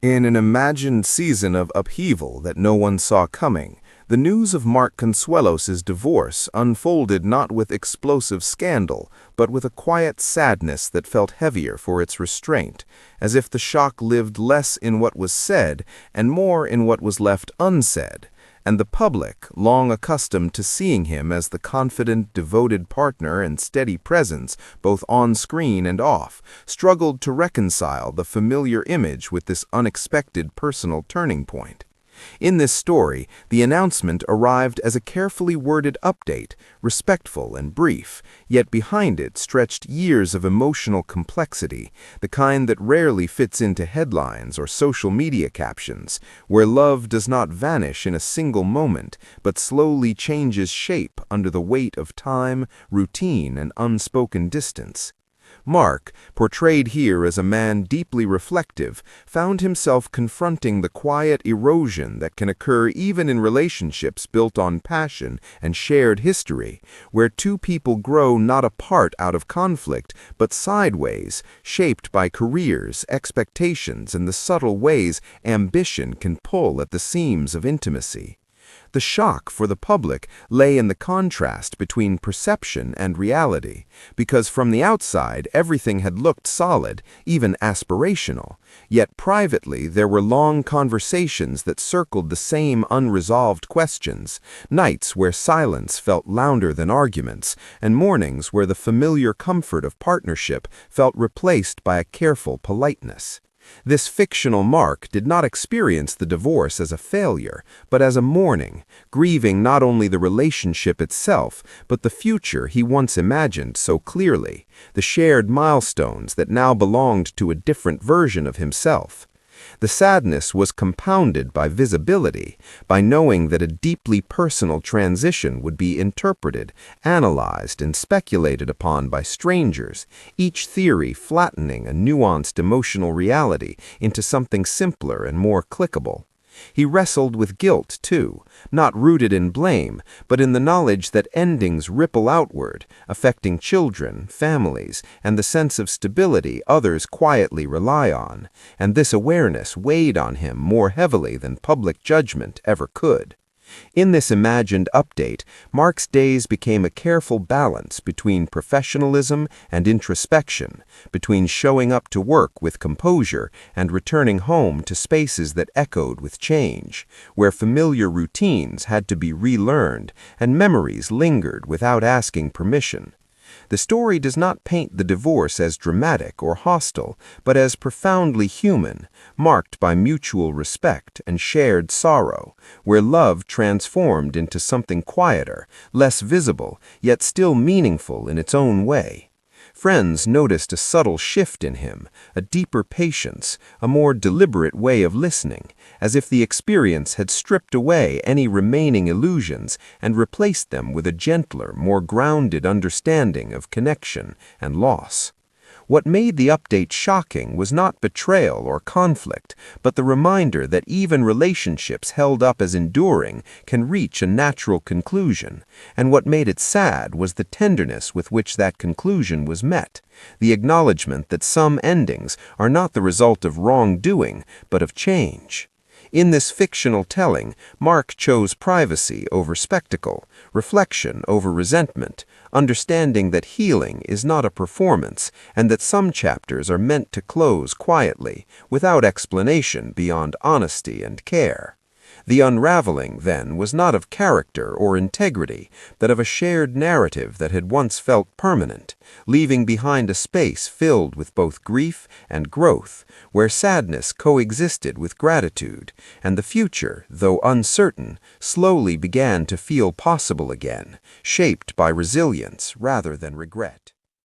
In an imagined season of upheaval that no one saw coming, the news of Mark Consuelos' divorce unfolded not with explosive scandal, but with a quiet sadness that felt heavier for its restraint, as if the shock lived less in what was said and more in what was left unsaid. And the public, long accustomed to seeing him as the confident, devoted partner and steady presence, both on screen and off, struggled to reconcile the familiar image with this unexpected personal turning point. In this story, the announcement arrived as a carefully worded update, respectful and brief, yet behind it stretched years of emotional complexity, the kind that rarely fits into headlines or social media captions, where love does not vanish in a single moment, but slowly changes shape under the weight of time, routine, and unspoken distance. Mark, portrayed here as a man deeply reflective, found himself confronting the quiet erosion that can occur even in relationships built on passion and shared history, where two people grow not apart out of conflict, but sideways, shaped by careers, expectations, and the subtle ways ambition can pull at the seams of intimacy. The shock for the public lay in the contrast between perception and reality, because from the outside everything had looked solid, even aspirational, yet privately there were long conversations that circled the same unresolved questions, nights where silence felt louder than arguments, and mornings where the familiar comfort of partnership felt replaced by a careful politeness. This fictional Mark did not experience the divorce as a failure, but as a mourning, grieving not only the relationship itself, but the future he once imagined so clearly, the shared milestones that now belonged to a different version of himself. The sadness was compounded by visibility, by knowing that a deeply personal transition would be interpreted, analyzed, and speculated upon by strangers, each theory flattening a nuanced emotional reality into something simpler and more clickable. He wrestled with guilt, too, not rooted in blame, but in the knowledge that endings ripple outward, affecting children, families, and the sense of stability others quietly rely on, and this awareness weighed on him more heavily than public judgment ever could. In this imagined update, Mark's days became a careful balance between professionalism and introspection, between showing up to work with composure and returning home to spaces that echoed with change, where familiar routines had to be relearned and memories lingered without asking permission. The story does not paint the divorce as dramatic or hostile, but as profoundly human, marked by mutual respect and shared sorrow, where love transformed into something quieter, less visible, yet still meaningful in its own way. Friends noticed a subtle shift in him, a deeper patience, a more deliberate way of listening, as if the experience had stripped away any remaining illusions and replaced them with a gentler, more grounded understanding of connection and loss. What made the update shocking was not betrayal or conflict, but the reminder that even relationships held up as enduring can reach a natural conclusion, and what made it sad was the tenderness with which that conclusion was met, the acknowledgement that some endings are not the result of wrongdoing, but of change. In this fictional telling, Mark chose privacy over spectacle, reflection over resentment, understanding that healing is not a performance and that some chapters are meant to close quietly, without explanation beyond honesty and care. The unraveling, then, was not of character or integrity, but of a shared narrative that had once felt permanent, leaving behind a space filled with both grief and growth, where sadness coexisted with gratitude, and the future, though uncertain, slowly began to feel possible again, shaped by resilience rather than regret.